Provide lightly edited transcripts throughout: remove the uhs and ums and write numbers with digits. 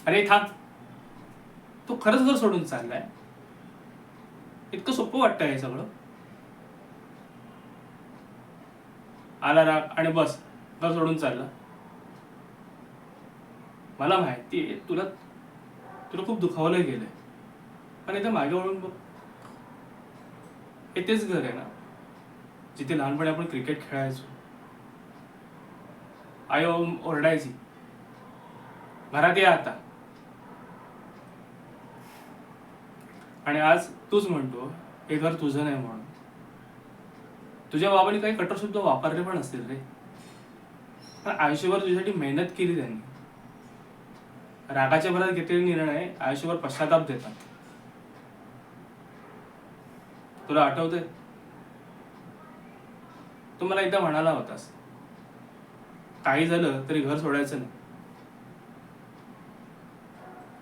अरे थांब, तू खरंच घर सोडून चाललाय? इतकं सोपं वाटतं हे सगळं? आला राग आणि बस घर सोडून चालला. मला माहिती आहे तुला तुला खूप दुखावलं गेलंय, पण इथं मागे वळून बघ. हे तेच घर आहे ना जिथे लहानपणी आपण क्रिकेट खेळायचो. आई ओरडायची, घरात या आता. आणि आज तूच म्हणतो हे घर तुझं नाही म्हणून. तुझ्या बाबांनी काही कठोर शब्द वापरले पण असतील रे, पण आयुष्यभर तुझ्यासाठी मेहनत केली त्यांनी. रागाच्या भरात घेतलेले निर्णय आयुष्यभर पश्चाताप देतात. तुला आठवतंय तू मला एकदा म्हणाला होतास, काही झालं तरी घर सोडायचं नाही.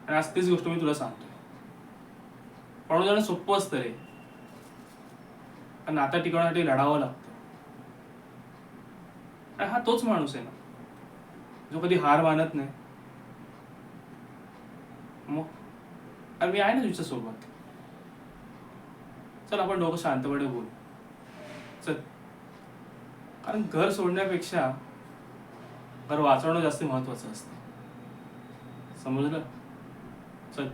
आणि आज तीच गोष्ट मी तुला सांगतोय. पळून जाणं सोपं असतं रे, पण नातं टिकवण्यासाठी लढावं लागतं. आणि हा तोच माणूस आहे ना जो कधी हार मानत नाही. मग आणि मी आहे ना तुझ्या सोबत. चल आपण दोघं शांतपणे बोलू. चल, कारण घर सोडण्यापेक्षा घर वाचवणं जास्त महत्वाचं असतं. समजलं? चल.